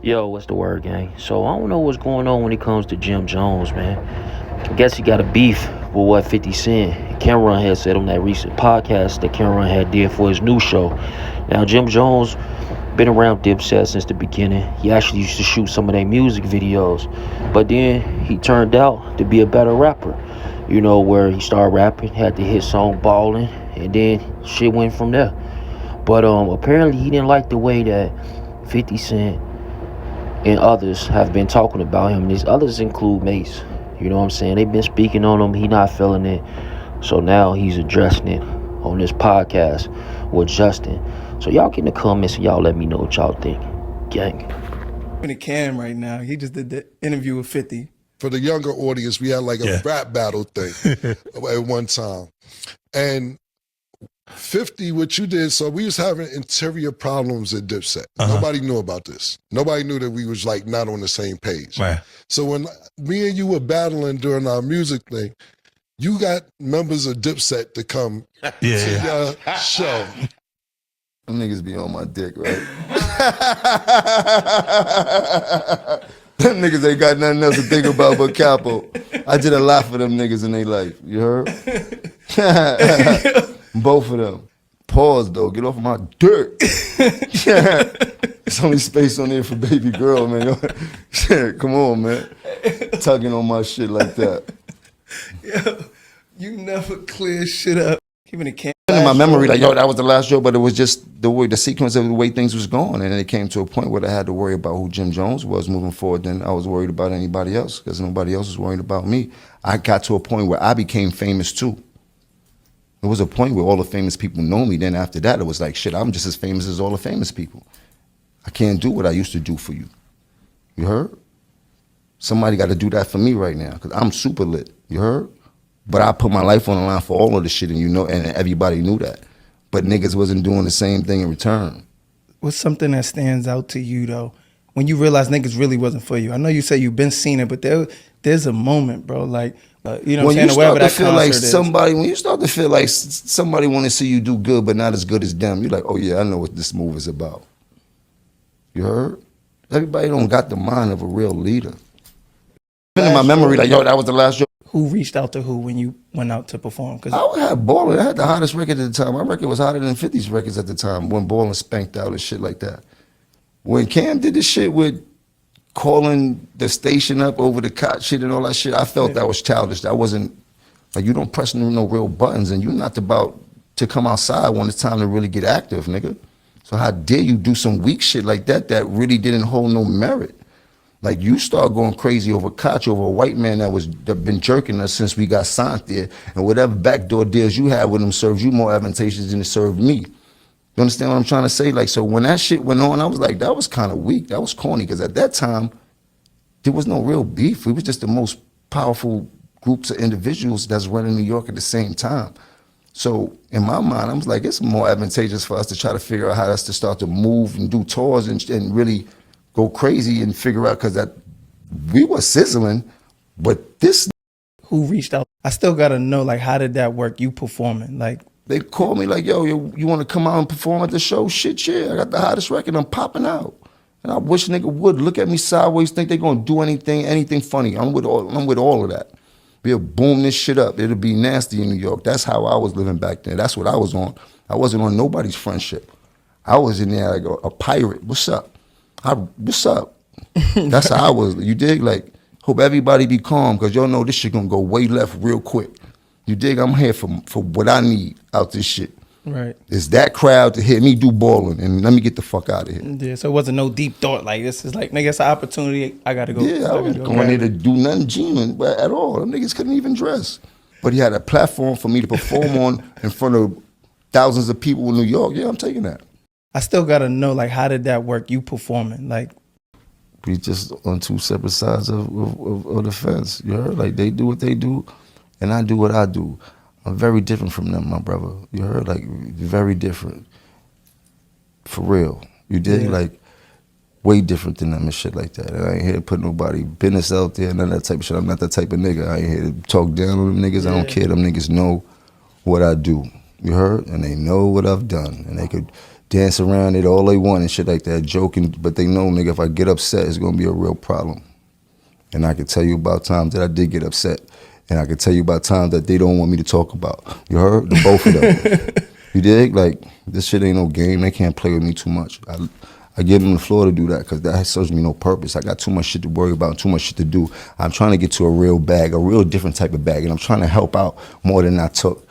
Yo, what's the word, gang? So I don't know what's going on when it comes to Jim Jones, man. I guess he got a beef with what 50 Cent. Cameron had said on that recent podcast that Cameron had did for his new show. Now, Jim Jones been around Dipset since the beginning. He actually used to shoot some of their music videos. But then he turned out to be a better rapper. You know, where he started rapping, had the hit song Ballin', and then shit went from there. But apparently he didn't like the way that 50 Cent and others have been talking about him. And these others include Mase. You know what I'm saying? They've been speaking on him. He not feeling it. So now he's addressing it on this podcast with Justin. So y'all get in the comments and y'all let me know what y'all think. Gang. In the cam right now. He just did the interview with 50. For the younger audience, we had like a rap battle thing at one time. And 50, what you did, so we was having interior problems at Dipset. Nobody knew about this. Nobody knew that we was like not on the same page. Right. So when me and you were battling during our music thing, you got members of Dipset to come to your show. Them niggas be on my dick, right? Them niggas ain't got nothing else to think about but Capo. I did a lot for them niggas in their life. You heard? Both of them. Pause though. Get off of my dick. There's only space on there for baby girl, man. Come on, man. Tugging on my shit like that. Yo, you never clear shit up. Keeping the cam. In my memory, like, yo, that was the last show, but it was just the way, the sequence of the way things was going. And then it came to a point where I had to worry about who Jim Jones was moving forward. Then I was worried about anybody else because nobody else was worried about me. I got to a point where I became famous too. There was a point where all the famous people know me. Then after that, it was like, shit, I'm just as famous as all the famous people. I can't do what I used to do for you. You heard? Somebody got to do that for me right now because I'm super lit. You heard? But I put my life on the line for all of the shit, and you know, and everybody knew that. But niggas wasn't doing the same thing in return. What's something that stands out to you though, when you realize niggas really wasn't for you? I know you say you've been seeing it, but there's a moment, bro. Like, you know what I'm saying? When you start to feel like somebody, when you start to feel like somebody want to see you do good, but not as good as them, you're like, oh yeah, I know what this move is about. You heard? Everybody don't got the mind of a real leader. In my memory, like, yo, that was the last show. Who reached out to who when you went out to perform? Cause I had Ballin'. I had the hottest record at the time. My record was hotter than 50's records at the time when Ballin' spanked out and shit like that. When Cam did this shit with calling the station up over the cot shit and all that shit, I felt that was childish. That wasn't, like, you don't press no real buttons and you're not about to come outside when it's time to really get active, nigga. So how dare you do some weak shit like that that really didn't hold no merit? Like, you start going crazy over Koch, over a white man that been jerking us since we got signed there, and whatever backdoor deals you had with him serves you more advantageous than it served me. You understand what I'm trying to say? Like, so when that shit went on, I was like, that was kind of weak. That was corny, because at that time, there was no real beef. We was just the most powerful groups of individuals that's running New York at the same time. So in my mind, I was like, it's more advantageous for us to try to figure out how to start to move and do tours and really go crazy and figure out, because that we were sizzling, but this. Who reached out? I still gotta know, like, how did that work? You performing, like. They called me like, yo, you want to come out and perform at the show? Shit, yeah, I got the hottest record, I'm popping out. And I wish a nigga would look at me sideways, think they gonna do anything funny. I'm with all of that. We'll boom this shit up. It'll be nasty in New York. That's how I was living back then. That's what I was on. I wasn't on nobody's friendship. I was in there like a pirate. What's up? What's up? That's how I was. You dig? Like, hope everybody be calm, because y'all know this shit gonna go way left real quick. You dig? I'm here for what I need out this shit. Right. It's that crowd to hear me do balling and let me get the fuck out of here. Yeah, so it wasn't no deep thought, like, this is like, nigga, it's an opportunity, I gotta go. Yeah, I wasn't going there to do nothing genuine at all. Them niggas couldn't even dress. But he had a platform for me to perform on in front of thousands of people in New York. Yeah, I'm taking that. I still gotta know, like, how did that work? You performing, like. We just on two separate sides of the fence. You heard? Like, they do what they do, and I do what I do. I'm very different from them, my brother. You heard? Like, very different. For real. You dig? Yeah. Like, way different than them and shit like that. And I ain't here to put nobody business out there, none of that type of shit. I'm not that type of nigga. I ain't here to talk down on them niggas. Yeah. I don't care. Them niggas know what I do. You heard? And they know what I've done. And they could dance around it all they want and shit like that, joking, but they know, nigga, if I get upset, it's gonna be a real problem. And I can tell you about times that I did get upset. And I can tell you about times that they don't want me to talk about. You heard? The both of them. You dig? Like, this shit ain't no game. They can't play with me too much. I give them the floor to do that because that serves me no purpose. I got too much shit to worry about, too much shit to do. I'm trying to get to a real bag, a real different type of bag, and I'm trying to help out more than I took.